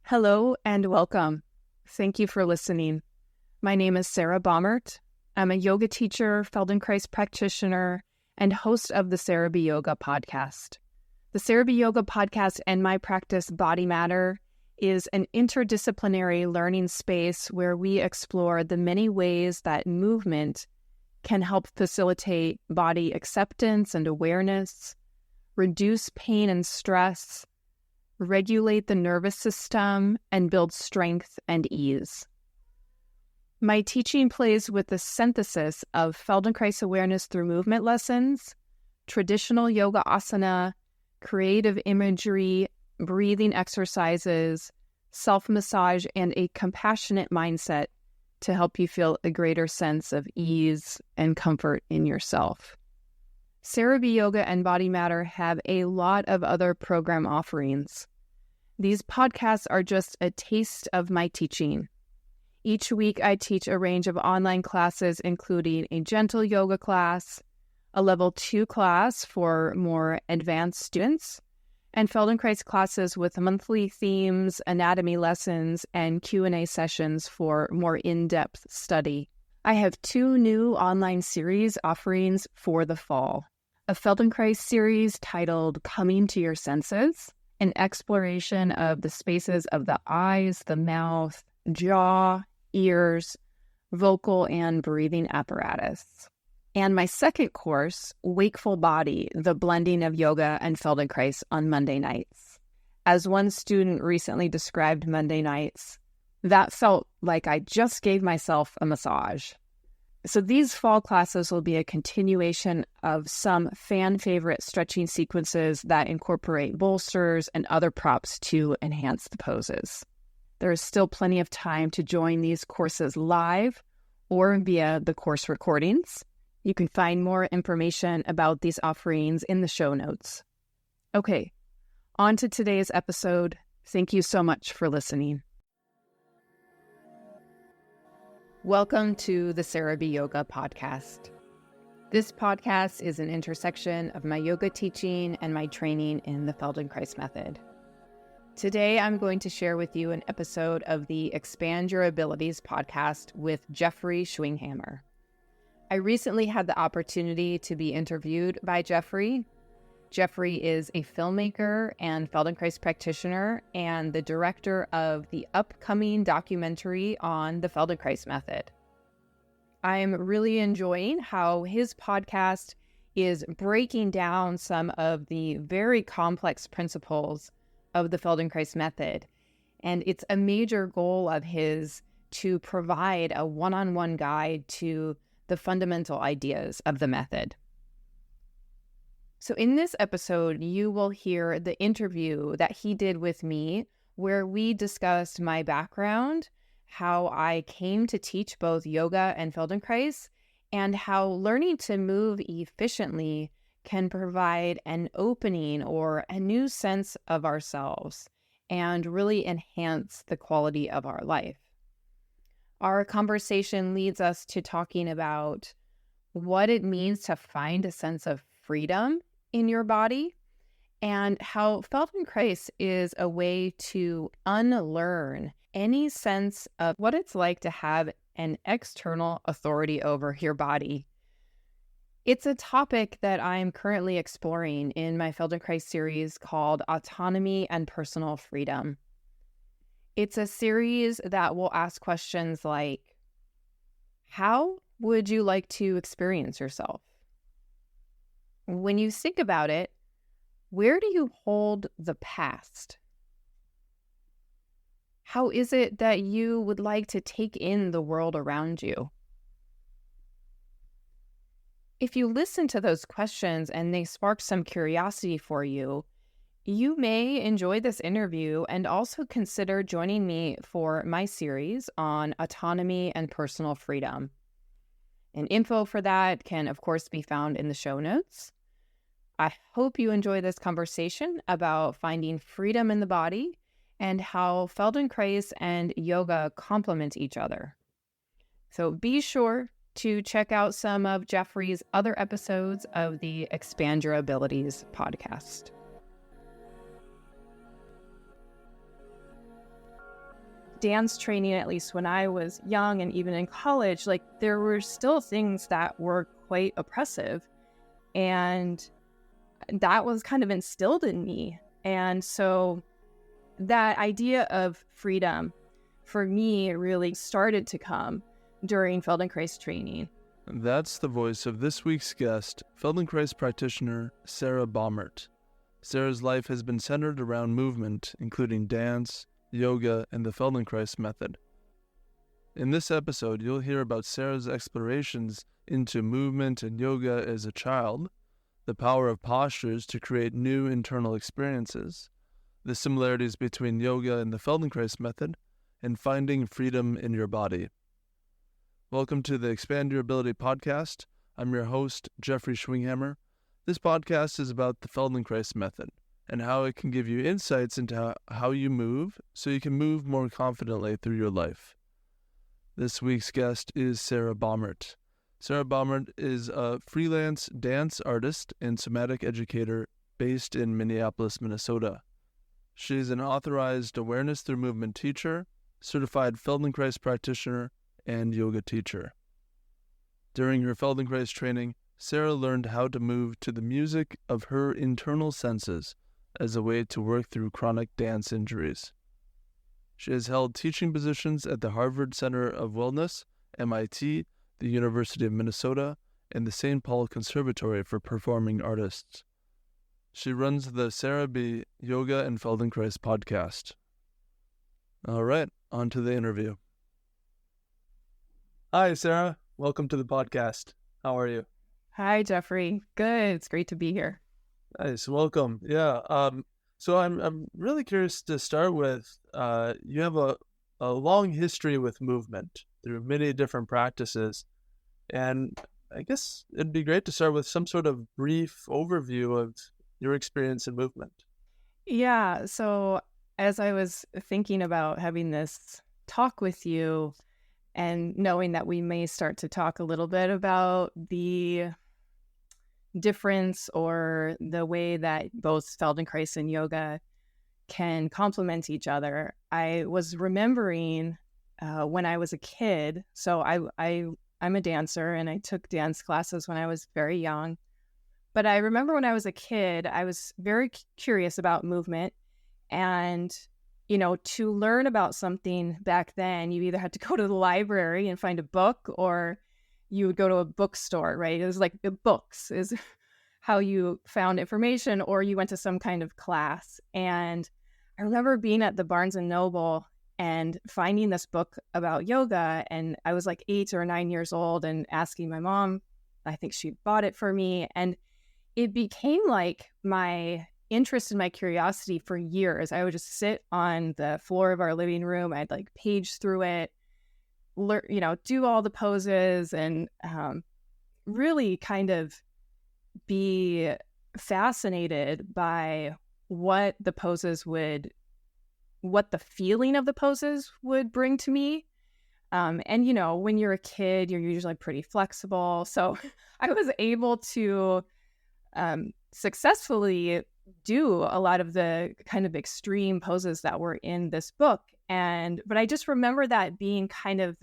Hello and welcome. Thank you for listening. My name is Sarah Baumert. I'm a yoga teacher, Feldenkrais practitioner, and host of the Sarah B. Yoga podcast. The Sarah B. Yoga podcast and my practice, Body Matter, is an interdisciplinary learning space where we explore the many ways that movement can help facilitate body acceptance and awareness, reduce pain and stress, regulate the nervous system, and build strength and ease. My teaching plays with the synthesis of Feldenkrais awareness through movement lessons, traditional yoga asana, creative imagery, breathing exercises, self-massage, and a compassionate mindset to help you feel a greater sense of ease and comfort in yourself. Sarah B. Yoga and Body Matter have a lot of other program offerings. These podcasts are just a taste of my teaching. Each week I teach a range of online classes, including a gentle yoga class, a level 2 class for more advanced students, and Feldenkrais classes with monthly themes, anatomy lessons, and Q&A sessions for more in-depth study. I have 2 new online series offerings for the fall. A Feldenkrais series titled Coming to Your Senses, an exploration of the spaces of the eyes, the mouth, jaw, ears, vocal and breathing apparatus. And my second course, Wakeful Body, the blending of yoga and Feldenkrais on Monday nights. As one student recently described Monday nights, that felt like I just gave myself a massage. So these fall classes will be a continuation of some fan favorite stretching sequences that incorporate bolsters and other props to enhance the poses. There is still plenty of time to join these courses live or via the course recordings. You can find more information about these offerings in the show notes. Okay, on to today's episode. Thank you so much for listening. Welcome to the Sarah B. Yoga podcast. This podcast is an intersection of my yoga teaching and my training in the Feldenkrais method. Today, I'm going to share with you an episode of the Expand Your Abilities podcast with Jeffrey Schwinghammer. I recently had the opportunity to be interviewed by Jeffrey. Jeffrey is a filmmaker and Feldenkrais practitioner and the director of the upcoming documentary on the Feldenkrais method. I'm really enjoying how his podcast is breaking down some of the very complex principles of the Feldenkrais method. And it's a major goal of his to provide a one-on-one guide to the fundamental ideas of the method. So in this episode, you will hear the interview that he did with me, where we discussed my background, how I came to teach both yoga and Feldenkrais, and how learning to move efficiently can provide an opening or a new sense of ourselves and really enhance the quality of our life. Our conversation leads us to talking about what it means to find a sense of freedom in your body and how Feldenkrais is a way to unlearn any sense of what it's like to have an external authority over your body. It's a topic that I'm currently exploring in my Feldenkrais series called Autonomy and Personal Freedom. It's a series that will ask questions like, how would you like to experience yourself? When you think about it, where do you hold the past? How is it that you would like to take in the world around you? If you listen to those questions and they spark some curiosity for you, you may enjoy this interview and also consider joining me for my series on autonomy and personal freedom. And info for that can, of course, be found in the show notes. I hope you enjoy this conversation about finding freedom in the body and how Feldenkrais and yoga complement each other. So be sure to check out some of Jeffrey's other episodes of the Expand Your Abilities podcast. dance training, at least when I was young and even in college, like there were still things that were quite oppressive. And that was kind of instilled in me. And so that idea of freedom for me really started to come during Feldenkrais training. That's the voice of this week's guest, Feldenkrais practitioner Sarah Baumert. Sarah's life has been centered around movement, including dance, yoga, and the Feldenkrais method. In this episode, you'll hear about Sarah's explorations into movement and yoga as a child, the power of postures to create new internal experiences, the similarities between yoga and the Feldenkrais method, and finding freedom in your body. Welcome to the Expand Your Ability podcast. I'm your host, Jeffrey Schwinghammer. This podcast is about the Feldenkrais method and how it can give you insights into how you move so you can move more confidently through your life. This week's guest is Sarah Baumert. Sarah Baumert is a freelance dance artist and somatic educator based in Minneapolis, Minnesota. She's an authorized awareness through movement teacher, certified Feldenkrais practitioner, and yoga teacher. During her Feldenkrais training, Sarah learned how to move to the music of her internal senses as a way to work through chronic dance injuries. She has held teaching positions at the Harvard Center of Wellness, MIT, the University of Minnesota, and the St. Paul Conservatory for Performing Artists. She runs the Sarah B. Yoga and Feldenkrais podcast. All right, on to the interview. Hi, Sarah. Welcome to the podcast. How are you? Hi, Jeffrey. Good. It's great to be here. Nice. Welcome. Yeah. So I'm really curious to start with, you have a long history with movement through many different practices. And I guess it'd be great to start with some sort of brief overview of your experience in movement. Yeah. So as I was thinking about having this talk with you and knowing that we may start to talk a little bit about the difference or the way that both Feldenkrais and yoga can complement each other, I was remembering when I was a kid. So I'm a dancer and I took dance classes when I was very young. But I remember when I was a kid, I was very curious about movement. And, to learn about something back then, you either had to go to the library and find a book or you would go to a bookstore, right? It was like the books is how you found information, or you went to some kind of class. And I remember being at the Barnes and Noble and finding this book about yoga. And I was like 8 or 9 years old and asking my mom, I think she bought it for me. And it became like my interest and my curiosity for years. I would just sit on the floor of our living room. I'd like page through it, do all the poses and really kind of be fascinated by what the feeling of the poses would bring to me. And, when you're a kid, you're usually pretty flexible. So I was able to successfully do a lot of the kind of extreme poses that were in this book. But I just remember that being kind of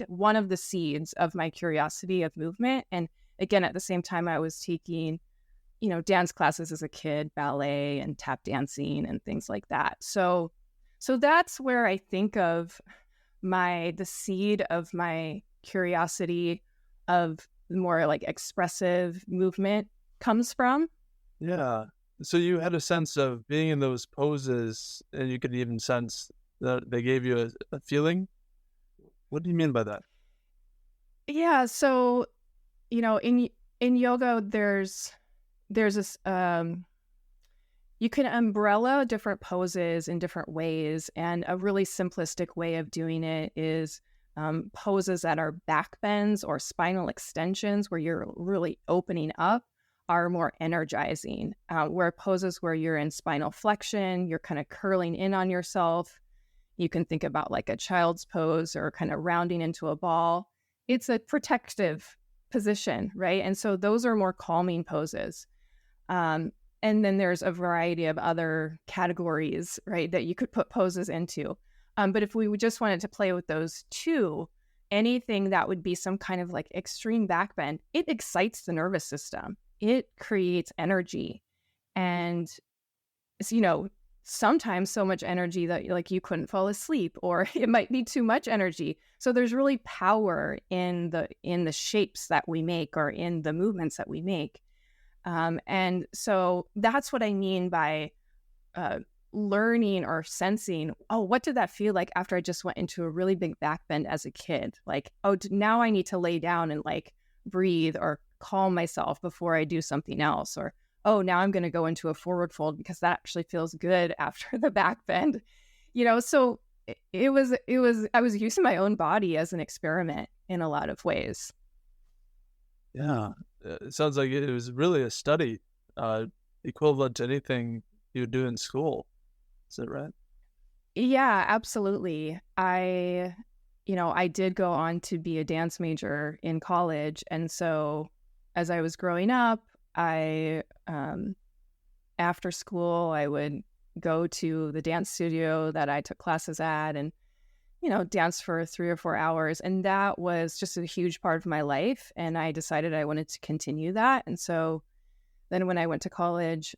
one of the seeds of my curiosity of movement. And again, at the same time, I was taking, dance classes as a kid, ballet and tap dancing and things like that. So that's where I think of the seed of my curiosity of more like expressive movement comes from. Yeah. So you had a sense of being in those poses and you could even sense that they gave you a feeling? What do you mean by that? Yeah. So, in yoga, there's this, you can umbrella different poses in different ways. And a really simplistic way of doing it is poses that are back bends or spinal extensions where you're really opening up are more energizing, where poses where you're in spinal flexion, you're kind of curling in on yourself. You can think about like a child's pose or kind of rounding into a ball. It's a protective position, right? And so those are more calming poses. And then there's a variety of other categories, right, that you could put poses into. But if we just wanted to play with those two, anything that would be some kind of like extreme backbend, it excites the nervous system. It creates energy. And, sometimes so much energy that like you couldn't fall asleep, or it might be too much energy. So there's really power in the shapes that we make, or in the movements that we make. And so that's what I mean by learning or sensing, oh, what did that feel like after I just went into a really big backbend as a kid? Like, oh, now I need to lay down and like breathe or calm myself before I do something else. Or, oh, now I'm going to go into a forward fold because that actually feels good after the backbend. So I was using my own body as an experiment in a lot of ways. Yeah. It sounds like it was really a study, equivalent to anything you would do in school. Is that right? Yeah, absolutely. I did go on to be a dance major in college. And so as I was growing up, after school, I would go to the dance studio that I took classes at and, dance for 3 or 4 hours. And that was just a huge part of my life. And I decided I wanted to continue that. And so then when I went to college,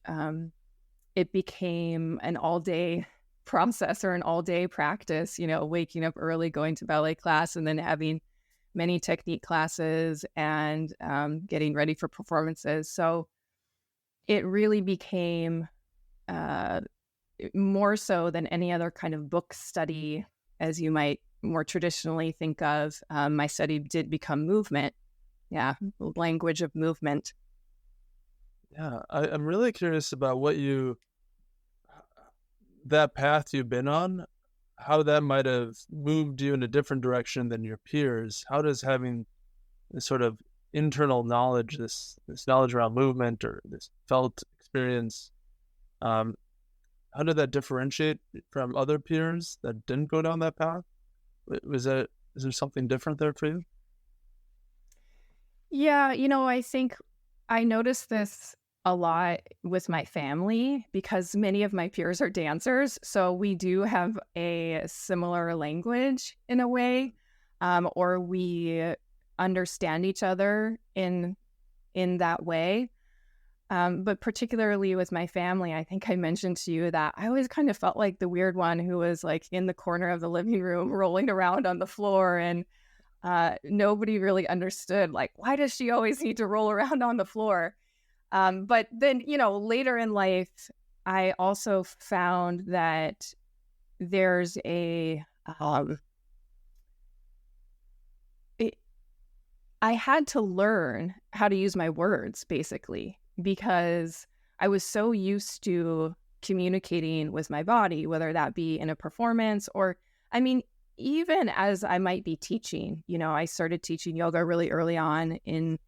it became an all-day process or an all-day practice, waking up early, going to ballet class, and then having many technique classes and getting ready for performances. So it really became more so than any other kind of book study, as you might more traditionally think of. My study did become movement. Yeah, language of movement. Yeah, I'm really curious about that path you've been on, how that might have moved you in a different direction than your peers. How does having this sort of internal knowledge, this knowledge around movement or this felt experience, how did that differentiate from other peers that didn't go down that path? Is there something different there for you? Yeah, I think I noticed this a lot with my family because many of my peers are dancers. So we do have a similar language in a way, or we understand each other in that way. But particularly with my family, I think I mentioned to you that I always kind of felt like the weird one who was like in the corner of the living room rolling around on the floor, and nobody really understood, like, why does she always need to roll around on the floor? But then, later in life, I also found that there's I had to learn how to use my words, basically, because I was so used to communicating with my body, whether that be in a performance or, even as I might be teaching. I started teaching yoga really early on in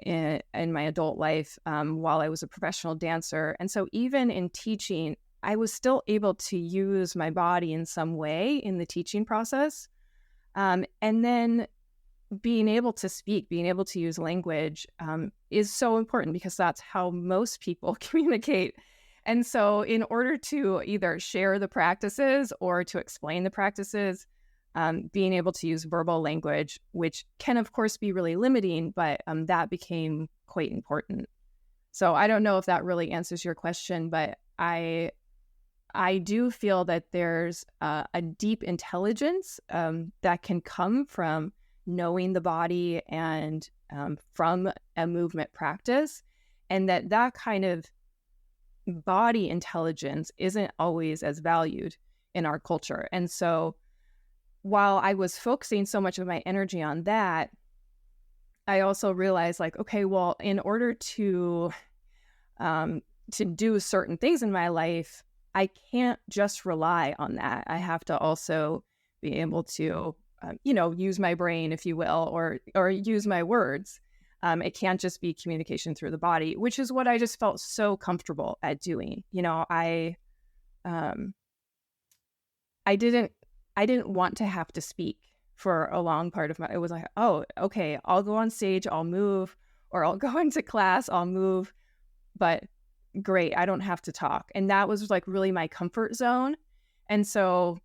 my adult life, while I was a professional dancer. And so even in teaching, I was still able to use my body in some way in the teaching process. And then being able to speak, being able to use language is so important because that's how most people communicate. And so in order to either share the practices or to explain the practices, being able to use verbal language, which can, of course, be really limiting, but that became quite important. So I don't know if that really answers your question, but I do feel that there's a deep intelligence that can come from knowing the body and from a movement practice, and that kind of body intelligence isn't always as valued in our culture. And so while I was focusing so much of my energy on that, I also realized, like, okay, well, in order to do certain things in my life, I can't just rely on that. I have to also be able to, use my brain, if you will, or use my words. It can't just be communication through the body, which is what I just felt so comfortable at doing. I didn't want to have to speak for a long part of it was like, oh, okay, I'll go on stage, I'll move, or I'll go into class, I'll move, but great, I don't have to talk. And that was like really my comfort zone. And so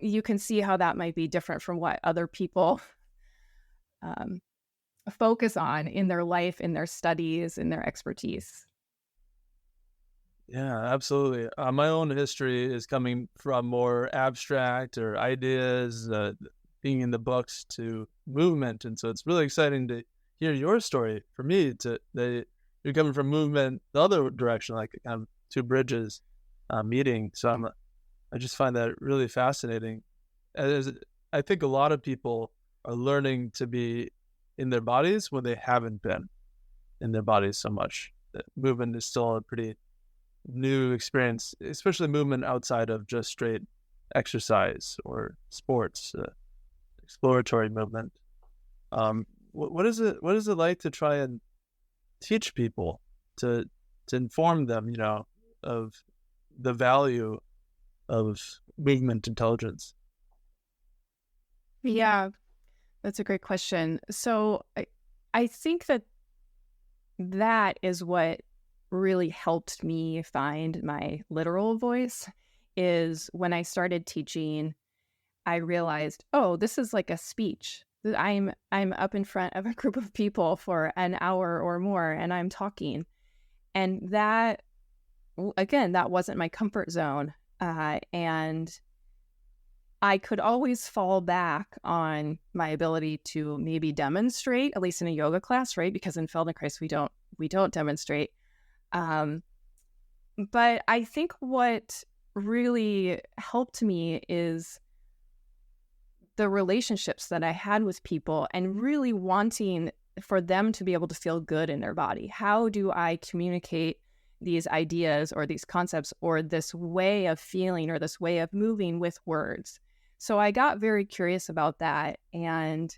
you can see how that might be different from what other people focus on in their life, in their studies, in their expertise. Yeah, absolutely. My own history is coming from more abstract or ideas, being in the books, to movement. And so it's really exciting to hear your story. For me, you're coming from movement the other direction, like kind of two bridges meeting. So I just find that really fascinating. I think a lot of people are learning to be in their bodies when they haven't been in their bodies so much. Movement is still a pretty new experience, especially movement outside of just straight exercise or sports, exploratory movement. What is it like to try and teach people to inform them, of the value of movement intelligence? Yeah, that's a great question. So I think that is what really helped me find my literal voice. Is when I started teaching, I realized, oh, this is like a speech. I'm up in front of a group of people for an hour or more, and I'm talking. And that, again, that wasn't my comfort zone. And I could always fall back on my ability to maybe demonstrate, at least in a yoga class, right? Because in Feldenkrais, we don't demonstrate. But I think what really helped me is the relationships that I had with people and really wanting for them to be able to feel good in their body. How do I communicate these ideas or these concepts or this way of feeling or this way of moving with words? So I got very curious about that. And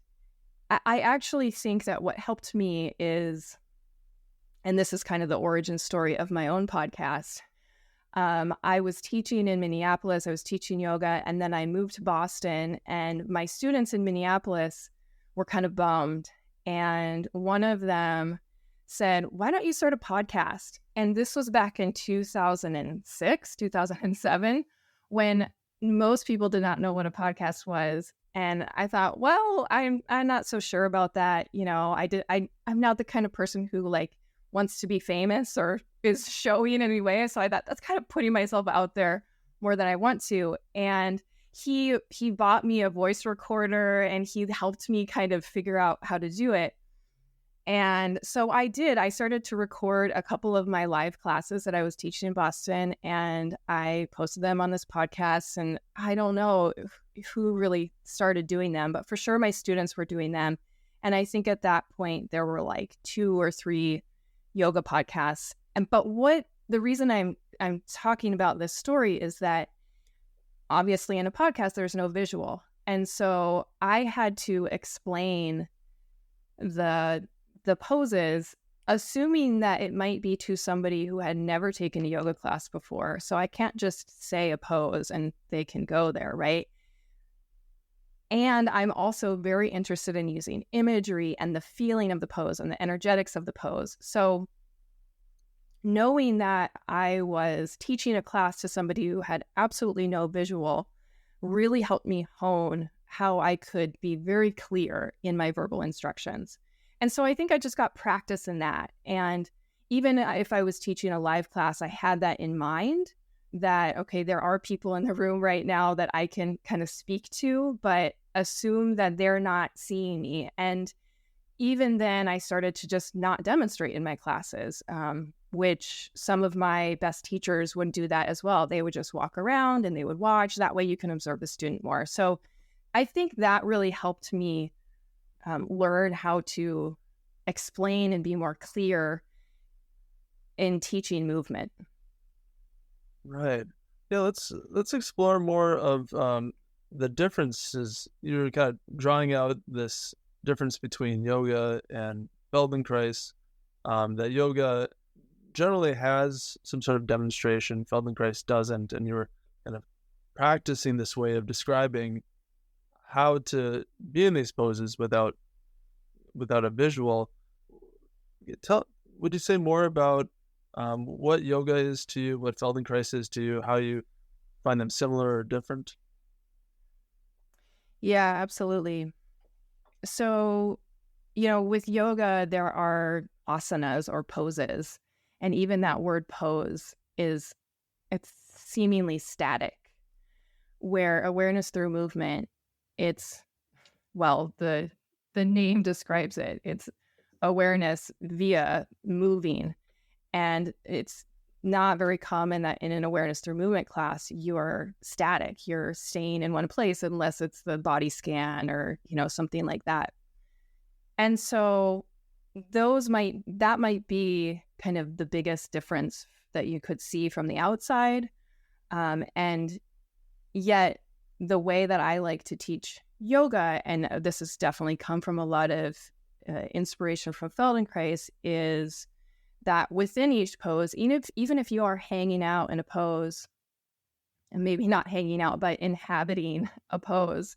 I actually think that what helped me is, and this is kind of the origin story of my own podcast. I was teaching in Minneapolis. I was teaching yoga, and then I moved to Boston, and my students in Minneapolis were kind of bummed. And one of them said, why don't you start a podcast? And this was back in 2006, 2007, when most people did not know what a podcast was. And I thought, well, I'm not so sure about that. I'm not the kind of person who wants to be famous or is showy in any way. So I thought that's kind of putting myself out there more than I want to. And he bought me a voice recorder and he helped me kind of figure out how to do it. And so I did. I started to record a couple of my live classes that I was teaching in Boston, and I posted them on this podcast. And I don't know who really started doing them, but for sure my students were doing them. And I think at that point there were 2 or 3 yoga podcasts. But the reason I'm talking about this story is that obviously in a podcast there's no visual. And so I had to explain the poses, assuming that it might be to somebody who had never taken a yoga class before. So I can't just say a pose and they can go there, right? And I'm also very interested in using imagery and the feeling of the pose and the energetics of the pose. So knowing that I was teaching a class to somebody who had absolutely no visual really helped me hone how I could be very clear in my verbal instructions. And so I think I just got practice in that. And even if I was teaching a live class, I had that in mind that, okay, there are people in the room right now that I can kind of speak to, but assume that they're not seeing me. And even then I started to just not demonstrate in my classes, which some of my best teachers wouldn't do that as well. They would just walk around and they would watch. That way you can observe the student more. So I think that really helped me learn how to explain and be more clear in teaching movement. Right. Yeah, let's explore more of the differences. You're kind of drawing out this difference between yoga and Feldenkrais, that yoga generally has some sort of demonstration, Feldenkrais doesn't, and you're kind of practicing this way of describing how to be in these poses without a visual. Would you say more about what yoga is to you, what Feldenkrais is to you, how you find them similar or different? Yeah, absolutely. So, with yoga, there are asanas or poses. And even that word pose it's seemingly static, where awareness through movement, it's, well, the name describes it. It's awareness via moving. And it's not very common that in an awareness through movement class, you're static, you're staying in one place unless it's the body scan or, something like that. And so that might be kind of the biggest difference that you could see from the outside. And yet the way that I like to teach yoga, and this has definitely come from a lot of inspiration from Feldenkrais, is that within each pose, even if you are hanging out in a pose, and maybe not hanging out, but inhabiting a pose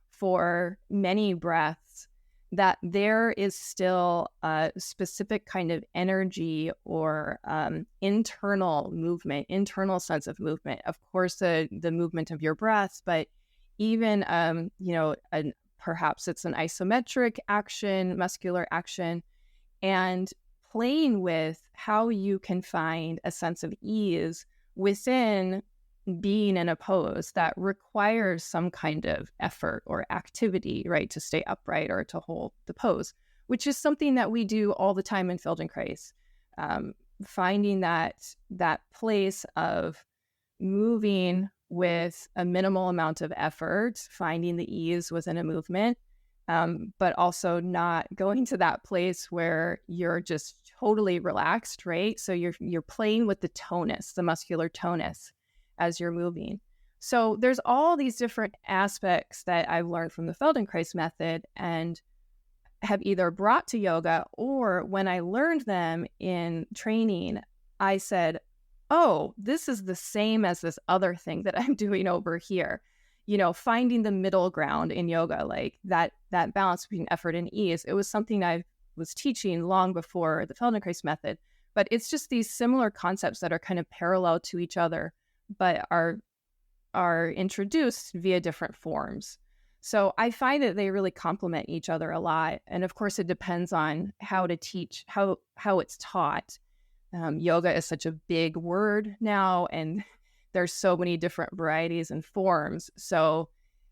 for many breaths, that there is still a specific kind of energy or internal movement, internal sense of movement. Of course, the movement of your breath, but even, perhaps it's an isometric action, muscular action, and playing with how you can find a sense of ease within being in a pose that requires some kind of effort or activity, right, to stay upright or to hold the pose, which is something that we do all the time in Feldenkrais. Finding that place of moving with a minimal amount of effort, finding the ease within a movement, but also not going to that place where you're just totally relaxed, right? So you're playing with the tonus, the muscular tonus, as you're moving. So there's all these different aspects that I've learned from the Feldenkrais method and have either brought to yoga, or when I learned them in training, I said, oh, this is the same as this other thing that I'm doing over here. Finding the middle ground in yoga, like that balance between effort and ease. It was something I was teaching long before the Feldenkrais method, but it's just these similar concepts that are kind of parallel to each other, but are introduced via different forms. So I find that they really complement each other a lot. And of course, it depends on how to teach, how it's taught. Yoga is such a big word now, and there's so many different varieties and forms. So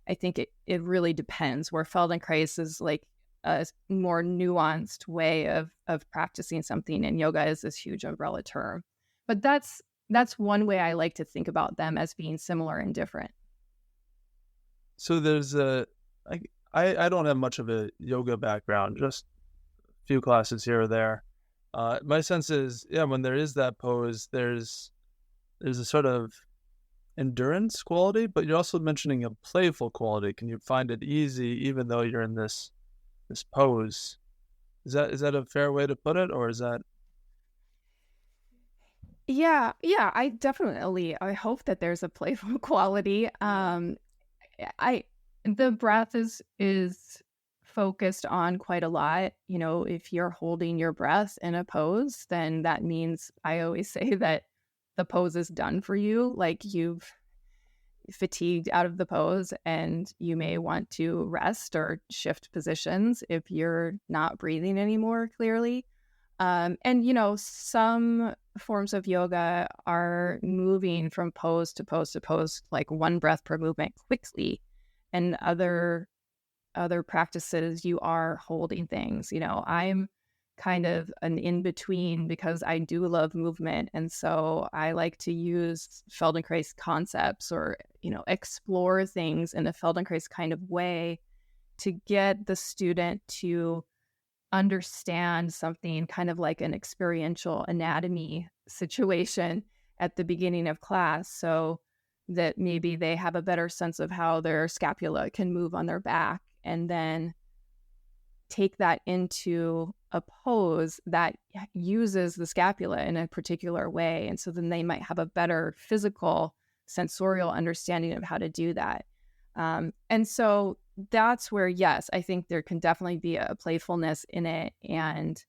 I think it really depends, where Feldenkrais is like a more nuanced way of practicing something, and yoga is this huge umbrella term. But that's one way I like to think about them, as being similar and different. So there's I don't have much of a yoga background, just a few classes here or there. My sense is, when there is that pose, there's a sort of endurance quality, but you're also mentioning a playful quality. Can you find it easy even though you're in this pose? Is that a fair way to put it, or is that? Yeah, I hope that there's a playful quality. The breath is focused on quite a lot. If you're holding your breath in a pose, then that means, I always say, that the pose is done for you. Like, you've fatigued out of the pose, and you may want to rest or shift positions if you're not breathing anymore clearly. And some forms of yoga are moving from pose to pose to pose, like one breath per movement, quickly. And other practices, you are holding things. I'm kind of an in-between, because I do love movement. And so I like to use Feldenkrais concepts, or, explore things in a Feldenkrais kind of way, to get the student to understand something kind of like an experiential anatomy situation at the beginning of class, so that maybe they have a better sense of how their scapula can move on their back, and then take that into a pose that uses the scapula in a particular way. And so then they might have a better physical, sensorial understanding of how to do that. And so that's where, yes, I think there can definitely be a playfulness in it, and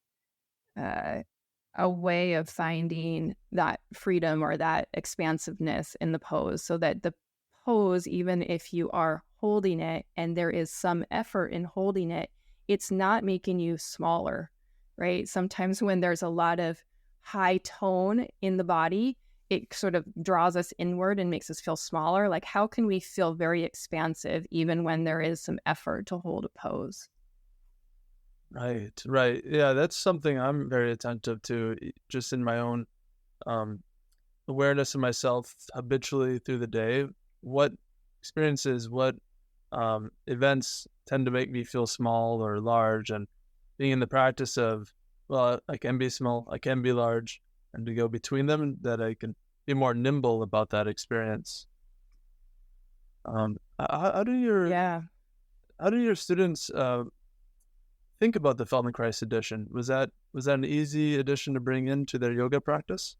a way of finding that freedom or that expansiveness in the pose, so that the pose, even if you are holding it and there is some effort in holding it, it's not making you smaller, right? Sometimes when there's a lot of high tone in the body, it sort of draws us inward and makes us feel smaller. Like, how can we feel very expansive even when there is some effort to hold a pose? Right, right. Yeah, that's something I'm very attentive to, just in my own awareness of myself habitually through the day. What experiences, what events tend to make me feel small or large, and being in the practice of, well, I can be small, I can be large, and to go between them, that I can be more nimble about that experience. How do Yeah. your students think about the Feldenkrais edition? Was that an easy addition to bring into their yoga practice?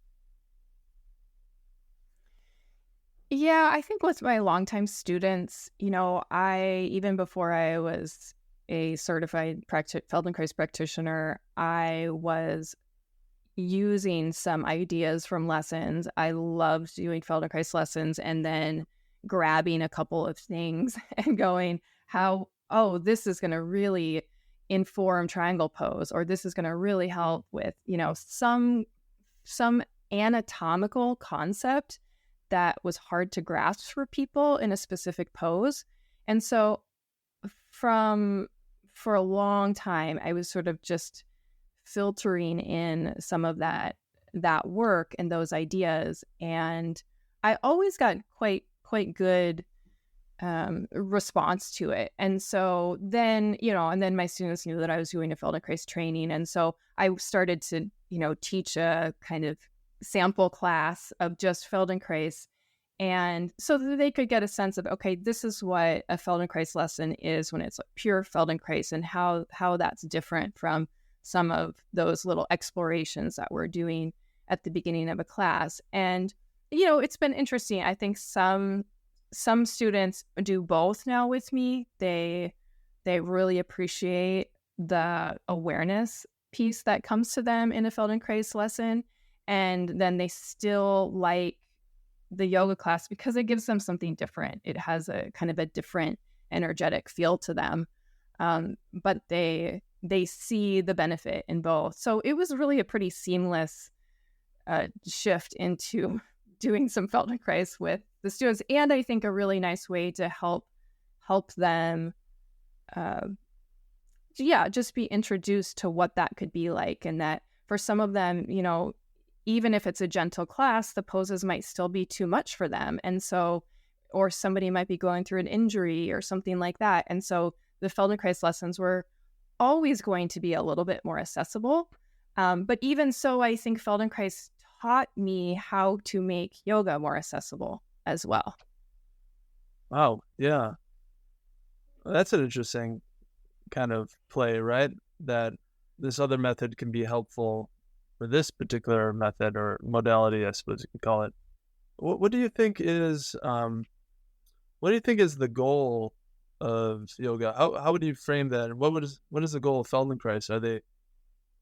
Yeah, I think with my longtime students, even before I was a certified Feldenkrais practitioner, I was using some ideas from lessons. I loved doing Feldenkrais lessons and then grabbing a couple of things and going, this is going to really inform triangle pose, or this is going to really help with, some anatomical concept that was hard to grasp for people in a specific pose. And so for a long time, I was sort of just filtering in some of that work and those ideas. And I always got quite good response to it. And so then, and then my students knew that I was doing a Feldenkrais training. And so I started to, teach a kind of sample class of just Feldenkrais. And so that they could get a sense of, okay, this is what a Feldenkrais lesson is when it's like pure Feldenkrais, and how that's different from some of those little explorations that we're doing at the beginning of a class. And, it's been interesting. I think some students do both now with me. They really appreciate the awareness piece that comes to them in a Feldenkrais lesson. And then they still like the yoga class because it gives them something different. It has a kind of a different energetic feel to them. But they see the benefit in both. So it was really a pretty seamless shift into doing some Feldenkrais with the students, and I think a really nice way to help them just be introduced to what that could be like. And that for some of them, even if it's a gentle class, the poses might still be too much for them. And so, or somebody might be going through an injury or something like that. And so the Feldenkrais lessons were always going to be a little bit more accessible. But even so, I think Feldenkrais taught me how to make yoga more accessible as well. Wow. Yeah. That's an interesting kind of play, right? That this other method can be helpful for this particular method or modality, I suppose you could call it. What do you think is the goal of yoga? How would you frame that? What is the goal of Feldenkrais?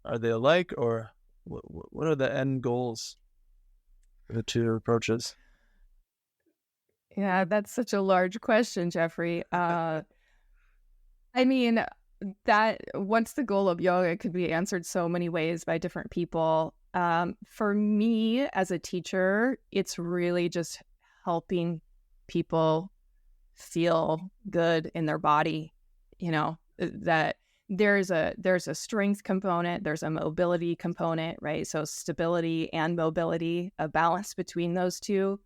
Are they alike, or what are the end goals for the two approaches? Yeah, that's such a large question, Jeffrey. I mean, that what's the goal of yoga could be answered so many ways by different people. For me as a teacher, it's really just helping people feel good in their body. That there's a strength component, there's a mobility component, right? So stability and mobility, a balance between those two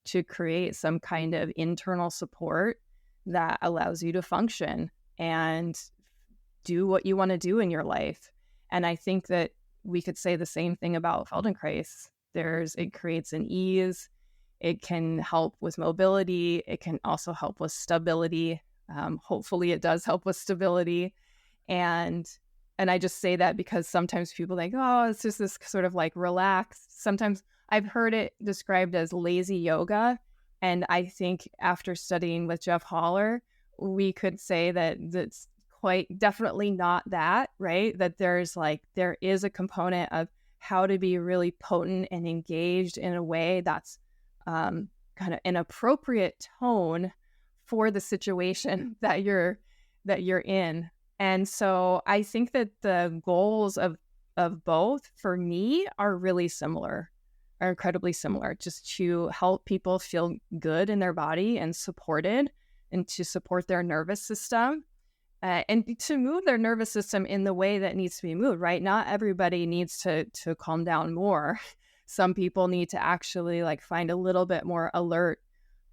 to create some kind of internal support that allows you to function and do what you want to do in your life. And I think that we could say the same thing about Feldenkrais. It creates an ease. It can help with mobility. It can also help with stability. Hopefully it does help with stability. And I just say that because sometimes people think, oh, it's just this sort of like relaxed. Sometimes I've heard it described as lazy yoga. And I think after studying with Jeff Haller, we could say that that's quite definitely not that, right? That there is a component of how to be really potent and engaged in a way that's kind of an appropriate tone for the situation that you're in. And so I think that the goals of both for me are really similar, are incredibly similar, just to help people feel good in their body and supported, and to support their nervous system, and to move their nervous system in the way that needs to be moved, right? Not everybody needs to calm down more. Some people need to actually like find a little bit more alert,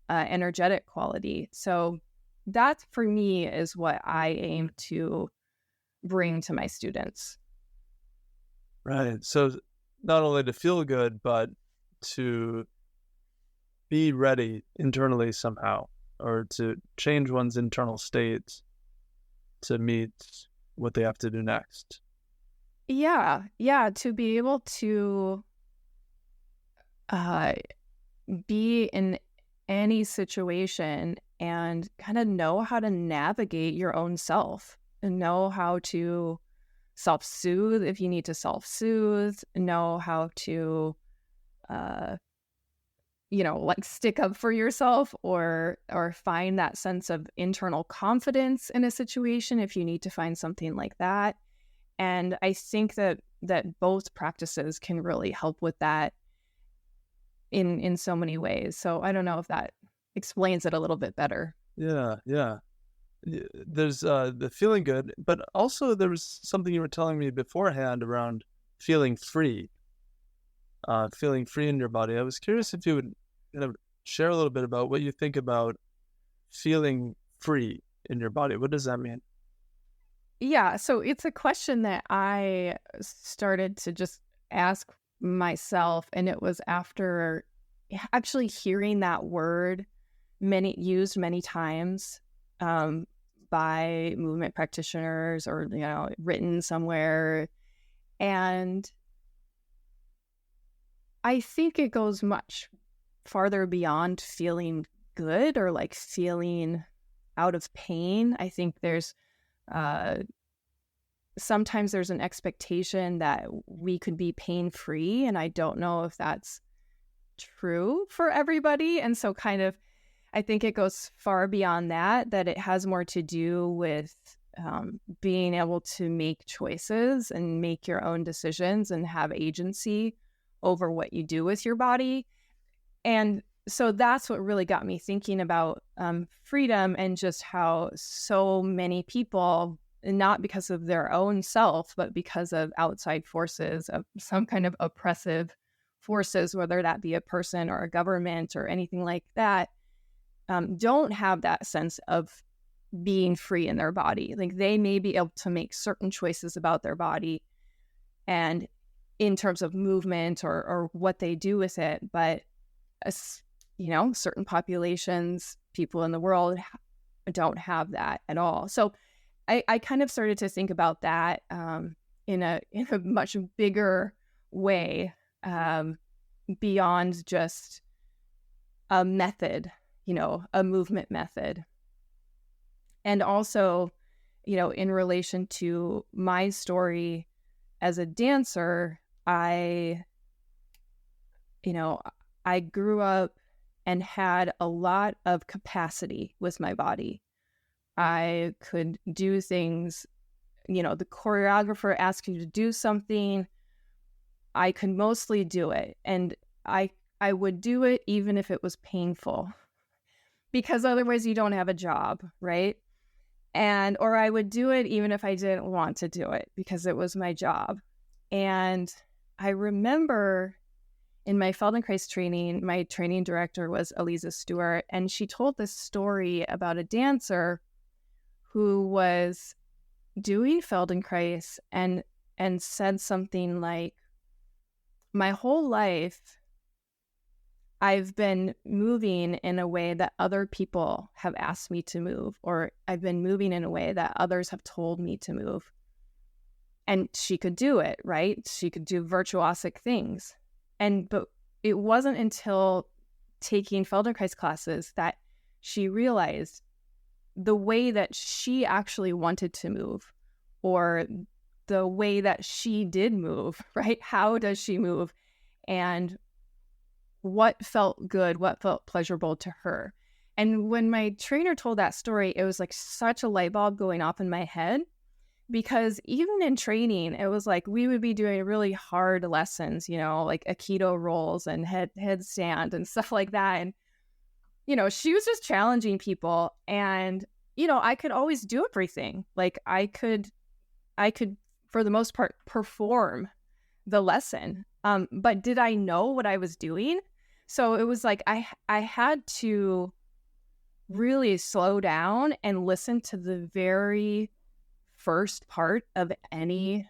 energetic quality. So that for me is what I aim to bring to my students. Right. So not only to feel good, but to be ready internally somehow, or to change one's internal state to meet what they have to do next. Yeah. To be able to be in any situation and kind of know how to navigate your own self, and know how to self-soothe if you need to self-soothe, know how to like stick up for yourself, or find that sense of internal confidence in a situation if you need to find something like that. And I think that both practices can really help with that in so many ways. So I don't know if that explains it a little bit better. Yeah. There's the feeling good, but also there was something you were telling me beforehand around feeling free in your body. I was curious if you would kind of share a little bit about what you think about feeling free in your body. What does that mean? Yeah, so it's a question that I started to just ask myself, and it was after actually hearing that word used many times by movement practitioners, or written somewhere. And I think it goes much farther beyond feeling good or like feeling out of pain. I think there's sometimes there's an expectation that we could be pain-free, and I don't know if that's true for everybody. And so kind of, I think it goes far beyond that it has more to do with being able to make choices and make your own decisions and have agency over what you do with your body. And so that's what really got me thinking about freedom, and just how so many people, not because of their own self, but because of outside forces, of some kind of oppressive forces, whether that be a person or a government or anything like that, don't have that sense of being free in their body. Like they may be able to make certain choices about their body and in terms of movement or what they do with it, but certain populations, people in the world don't have that at all. So I kind of started to think about that in a much bigger way, beyond just a method, a movement method. And also, in relation to my story as a dancer, I grew up and had a lot of capacity with my body. I could do things, the choreographer asked you to do something, I could mostly do it. And I would do it even if it was painful, because otherwise you don't have a job, right? Or I would do it even if I didn't want to do it, because it was my job. And I remember in my Feldenkrais training, my training director was Eliza Stewart, and she told this story about a dancer who was doing Feldenkrais and said something like, my whole life, I've been moving in a way that other people have asked me to move, or I've been moving in a way that others have told me to move. And she could do it, right? She could do virtuosic things. But it wasn't until taking Feldenkrais classes that she realized the way that she actually wanted to move, or the way that she did move, right? How does she move? And what felt good, what felt pleasurable to her. And when my trainer told that story, it was like such a light bulb going off in my head, because even in training, it was like we would be doing really hard lessons, like Aikido rolls and headstand and stuff like that. And, she was just challenging people. And, I could always do everything. Like I could, for the most part, perform the lesson. But did I know what I was doing? So it was like I had to really slow down and listen to the very first part of any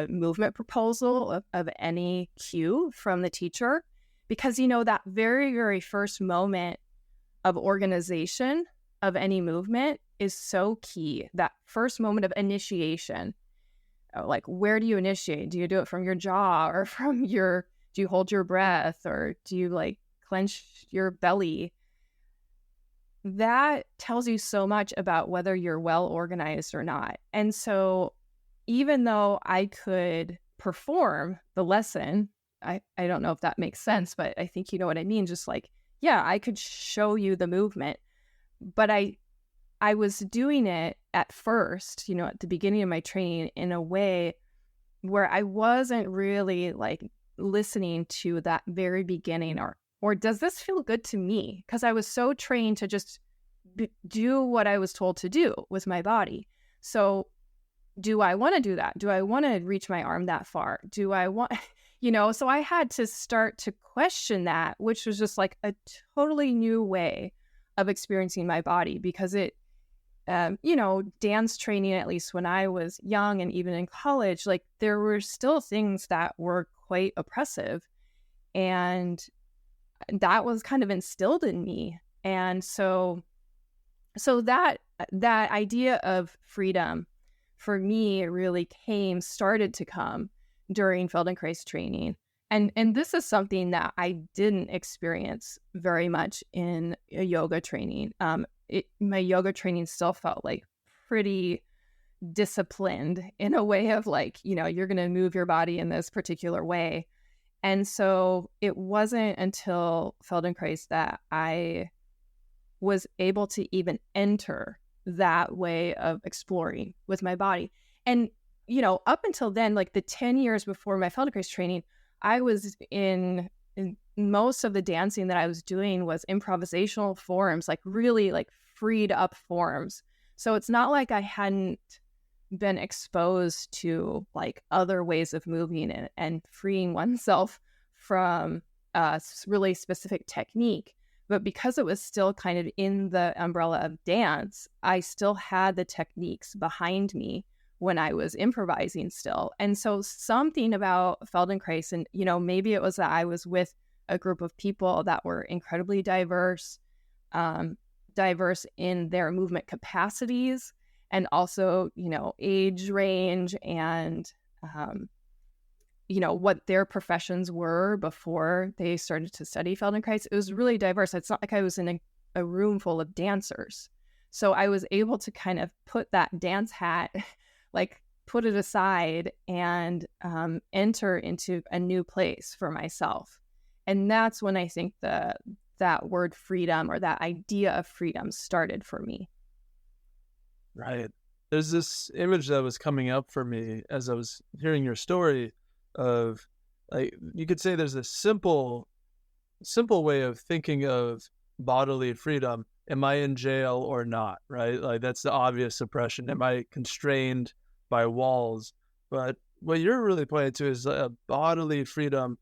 movement proposal, of any cue from the teacher, because that very, very first moment of organization of any movement is so key. That first moment of initiation, like, where do you initiate? Do you do it from your jaw, or do you hold your breath, or do you like clench your belly? That tells you so much about whether you're well organized or not. And so even though I could perform the lesson, I don't know if that makes sense, but I think you know what I mean. Just like, yeah, I could show you the movement, but I was doing it at first, at the beginning of my training, in a way where I wasn't really like listening to that very beginning, or does this feel good to me? Because I was so trained to just do what I was told to do with my body. So do I want to do that? Do I want to reach my arm that far? Do I want, so I had to start to question that, which was just like a totally new way of experiencing my body, because it, dance training, at least when I was young and even in college, like there were still things that were quite oppressive. And that was kind of instilled in me. And so that idea of freedom for me really started to come during Feldenkrais training. And this is something that I didn't experience very much in a yoga training. My yoga training still felt like pretty disciplined in a way of like, you're going to move your body in this particular way. And so it wasn't until Feldenkrais that I was able to even enter that way of exploring with my body. And, up until then, like the 10 years before my Feldenkrais training, I was in most of the dancing that I was doing was improvisational forms, like really like freed up forms. So it's not like I hadn't been exposed to like other ways of moving and freeing oneself from a really specific technique. But because it was still kind of in the umbrella of dance, I still had the techniques behind me when I was improvising still. And so something about Feldenkrais, and, maybe it was that I was with a group of people that were incredibly diverse in their movement capacities, and also, age range and, what their professions were before they started to study Feldenkrais. It was really diverse. It's not like I was in a room full of dancers. So I was able to kind of put that dance hat, like put it aside and enter into a new place for myself. And that's when I think that word freedom, or that idea of freedom, started for me. Right. There's this image that was coming up for me as I was hearing your story of, like, you could say there's a simple way of thinking of bodily freedom. Am I in jail or not? Right? Like, that's the obvious suppression. Am I constrained by walls? But what you're really pointing to is a bodily freedom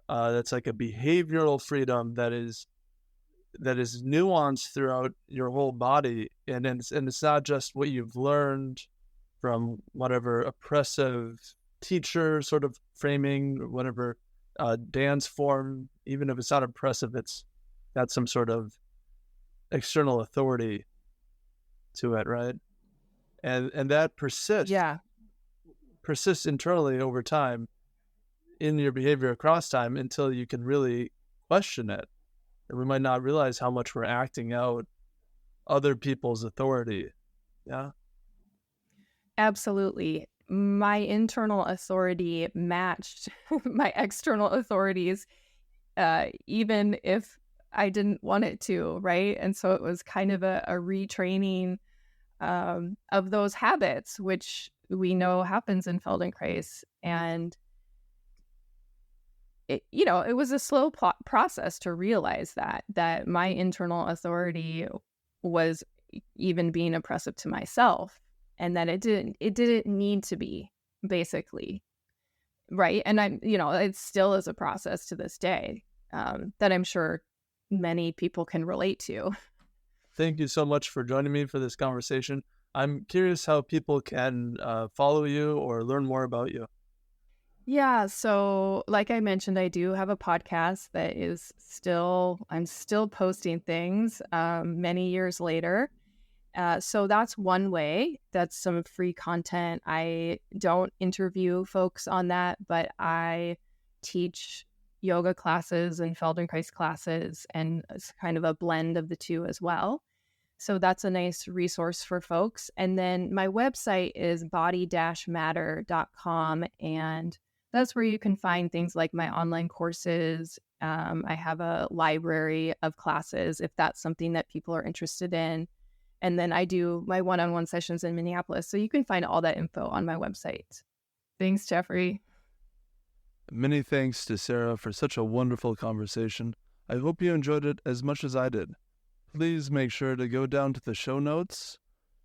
that's like a behavioral freedom that is nuanced throughout your whole body, and it's not just what you've learned from whatever oppressive teacher sort of framing, or whatever dance form. Even if it's not oppressive, it's got some sort of external authority to it, right? And that persists internally over time in your behavior across time, until you can really question it. And we might not realize how much we're acting out other people's authority. Yeah. Absolutely. My internal authority matched my external authorities, even if I didn't want it to, right? And so it was kind of a retraining of those habits, which we know happens in Feldenkrais. And it was a slow process to realize that my internal authority was even being oppressive to myself, and that it didn't need to be, basically, right? And it still is a process to this day that I'm sure many people can relate to. Thank you so much for joining me for this conversation. I'm curious how people can follow you or learn more about you. Yeah, so like I mentioned, I do have a podcast that I'm still posting things many years later. So that's one way. That's some free content. I don't interview folks on that, but I teach yoga classes and Feldenkrais classes, and it's kind of a blend of the two as well. So that's a nice resource for folks. And then my website is body-matter.com, and that's where you can find things like my online courses. I have a library of classes if that's something that people are interested in. And then I do my one-on-one sessions in Minneapolis. So you can find all that info on my website. Thanks, Jeffrey. Many thanks to Sarah for such a wonderful conversation. I hope you enjoyed it as much as I did. Please make sure to go down to the show notes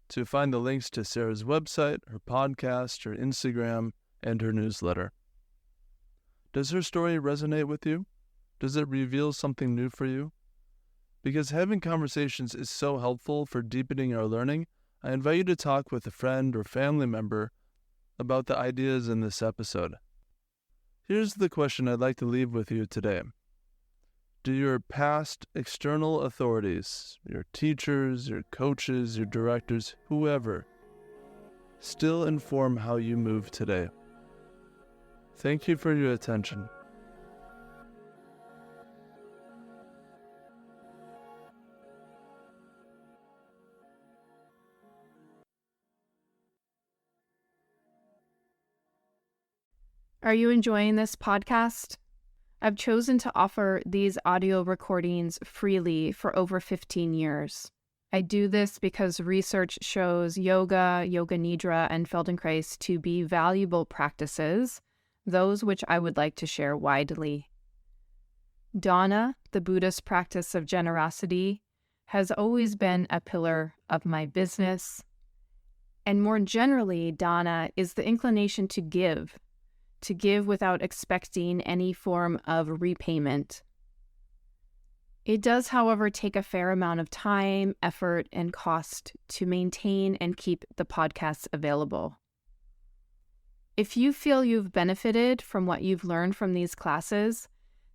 to find the links to Sarah's website, her podcast, her Instagram, and her newsletter. Does her story resonate with you? Does it reveal something new for you? Because having conversations is so helpful for deepening our learning, I invite you to talk with a friend or family member about the ideas in this episode. Here's the question I'd like to leave with you today. Do your past external authorities, your teachers, your coaches, your directors, whoever, still inform how you move today? Thank you for your attention. Are you enjoying this podcast? I've chosen to offer these audio recordings freely for over 15 years. I do this because research shows yoga, yoga nidra, and Feldenkrais to be valuable practices, those which I would like to share widely. Dana, the Buddhist practice of generosity, has always been a pillar of my business. And more generally, Dana is the inclination to give without expecting any form of repayment. It does, however, take a fair amount of time, effort, and cost to maintain and keep the podcasts available. If you feel you've benefited from what you've learned from these classes,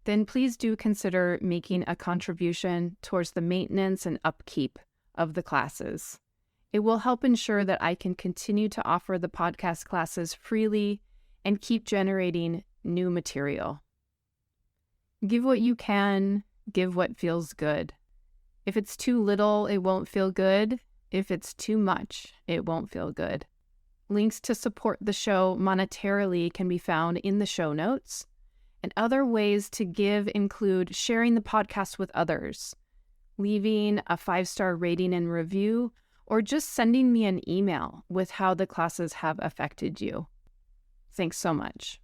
then please do consider making a contribution towards the maintenance and upkeep of the classes. It will help ensure that I can continue to offer the podcast classes freely and keep generating new material. Give what you can, give what feels good. If it's too little, it won't feel good. If it's too much, it won't feel good. Links to support the show monetarily can be found in the show notes. And other ways to give include sharing the podcast with others, leaving a 5-star rating and review, or just sending me an email with how the classes have affected you. Thanks so much.